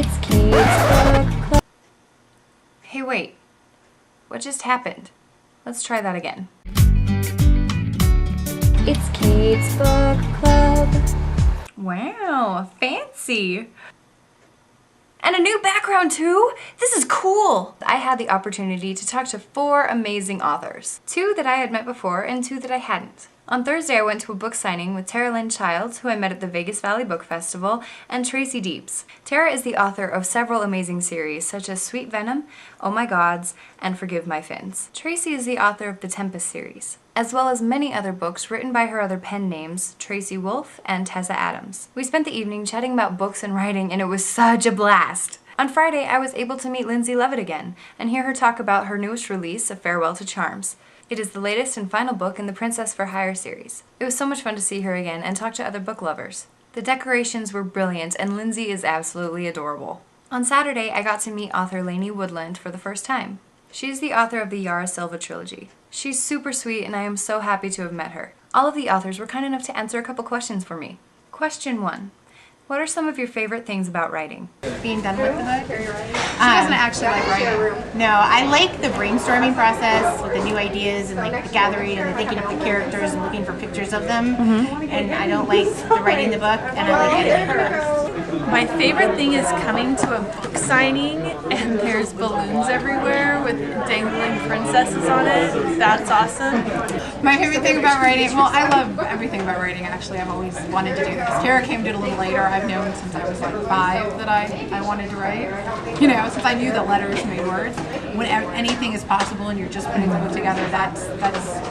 It's Kate's Book Club. Hey, wait. What just happened? Let's try that again. It's Kate's Book Club. Wow, fancy. And a new background too? This is cool! I had the opportunity to talk to 4 amazing authors. 2 that I had met before and 2 that I hadn't. On Thursday I went to a book signing with Tera Lynn Childs, who I met at the Vegas Valley Book Festival, and Tracy Deebs. Tera is the author of several amazing series such as Sweet Venom, Oh My Gods, and Forgive My Fins. Tracy is the author of the Tempest series, as well as many other books written by her other pen names, Tracy Wolfe and Tessa Adams. We spent the evening chatting about books and writing, and it was such a blast! On Friday, I was able to meet Lindsey Leavitt again, and hear her talk about her newest release, A Farewell to Charms. It is the latest and final book in the Princess for Hire series. It was so much fun to see her again and talk to other book lovers. The decorations were brilliant, and Lindsey is absolutely adorable. On Saturday, I got to meet author Lani Woodland for the first time. She's the author of the Yara Silva trilogy. She's super sweet, and I am so happy to have met her. All of the authors were kind enough to answer a couple questions for me. Question 1. What are some of your favorite things about writing? Being done with the book. She doesn't actually like writing. No, I like the brainstorming process with the new ideas and like the gathering and the thinking of the characters and looking for pictures of them. And I don't like the writing the book, and I like editing the book. My favorite thing is coming to a book signing and there's balloons everywhere with dangling princesses on it. That's awesome. My favorite thing about writing, well, I love everything about writing actually. I've always wanted to do this. Tara came to it a little later. I've known since I was like 5 that I wanted to write. You know, since I knew that letters made words. When anything is possible and you're just putting the book together, that's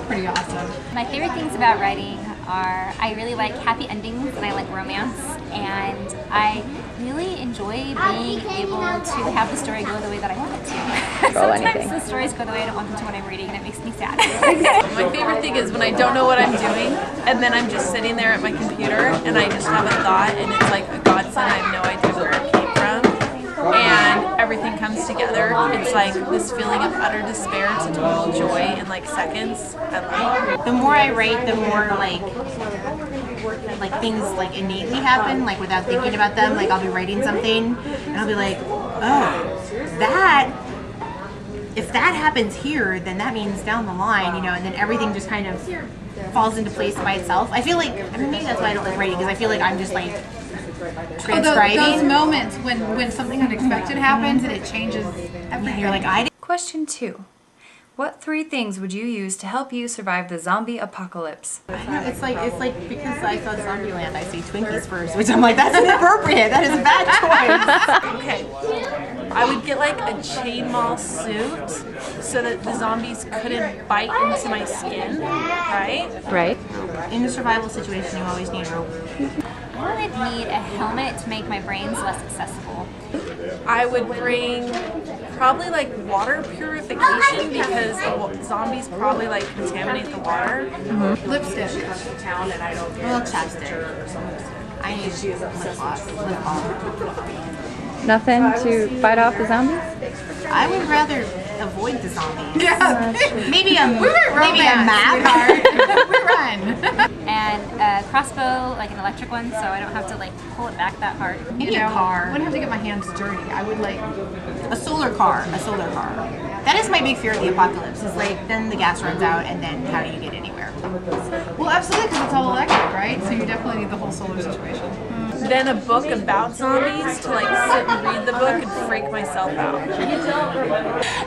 pretty awesome. My favorite things about writing are I really like happy endings and I like romance, and I really enjoy being able to have the story go the way that I want it to. Sometimes the stories go the way I don't want them to when I'm reading, and it makes me sad. My favorite thing is when I don't know what I'm doing and then I'm just sitting there at my computer and I just have a thought and it's like a godsend. I have no idea where it came from and everything comes together. It's like this feeling of utter despair to total joy in like seconds. I love it. The more I write, the more like things like innately happen, like without thinking about them. Like I'll be writing something and I'll be like, oh, if that happens here, then that means down the line, you know, and then everything just kind of falls into place by itself. I feel like, I mean, maybe that's why I don't like writing, because I feel like I'm just like transcribing. Those moments when something unexpected happens and it changes everything. You're like, Question 2. What 3 things would you use to help you survive the zombie apocalypse? it's like because I saw Zombieland, I see Twinkies first, which I'm like, that's inappropriate. That is a bad choice. Okay. I would get like a chain maul suit so that the zombies couldn't bite into my skin, right? Right. In a survival situation, you always need rope. I would need a helmet to make my brains less accessible. I would bring probably like water purification because the zombies probably like contaminate the water. Lipstick. Well, chapstick. I need lip gloss. Lip balm. Nothing to fight off the zombies? I would rather avoid the zombies. Yeah. Maybe a map. We run. And a crossbow, like an electric one, so I don't have to like pull it back that hard. Maybe a car. I wouldn't have to get my hands dirty. I would like A solar car. That is my big fear of the apocalypse. Is like then the gas runs out, and then how do you get anywhere? well, absolutely, because it's all electric, right? So you definitely need the whole solar situation. Then a book about zombies to like sit and read the book and freak myself out.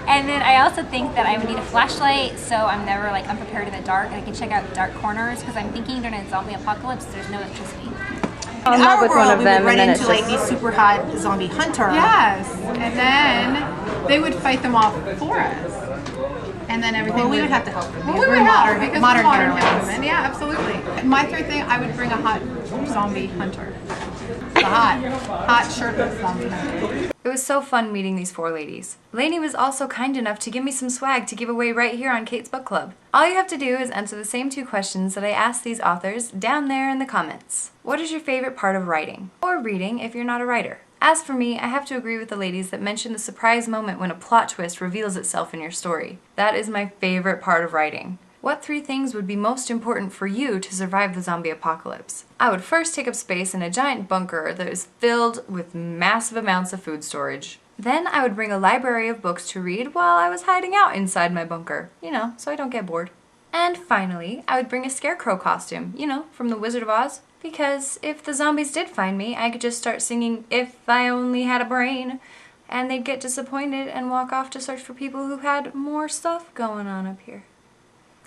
And then I also think that I would need a flashlight, so I'm never like unprepared in the dark, and I can check out dark corners, because I'm thinking during a zombie apocalypse there's no electricity. I'll In knock our with world, one of we them would and run then into it's like just... these super hot zombie hunter. Yes, and then they would fight them off for us. And then everything. Well, we would have to help them. Well, because we we're would help modern because modern we're modern heroines. heroines. Yeah, absolutely. My 3rd thing, I would bring a hot zombie hunter. The hot shirtless zombie hunter. It was so fun meeting these 4 ladies. Lani was also kind enough to give me some swag to give away right here on Kate's Book Club. All you have to do is answer the same 2 questions that I asked these authors down there in the comments. What is your favorite part of writing? Or reading if you're not a writer? As for me, I have to agree with the ladies that mentioned the surprise moment when a plot twist reveals itself in your story. That is my favorite part of writing. What 3 things would be most important for you to survive the zombie apocalypse? I would first take up space in a giant bunker that is filled with massive amounts of food storage. Then I would bring a library of books to read while I was hiding out inside my bunker, so I don't get bored. And finally, I would bring a scarecrow costume, from the Wizard of Oz. Because if the zombies did find me, I could just start singing "If I Only Had a Brain," and they'd get disappointed and walk off to search for people who had more stuff going on up here.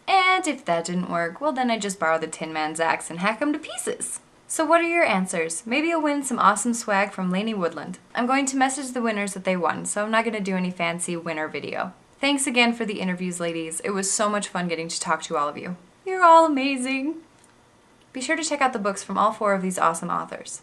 And if that didn't work, well then I'd just borrow the Tin Man's axe and hack him to pieces. So what are your answers? Maybe you'll win some awesome swag from Lani Woodland. I'm going to message the winners that they won, so I'm not going to do any fancy winner video. Thanks again for the interviews, ladies. It was so much fun getting to talk to all of you. You're all amazing. Be sure to check out the books from all 4 of these awesome authors.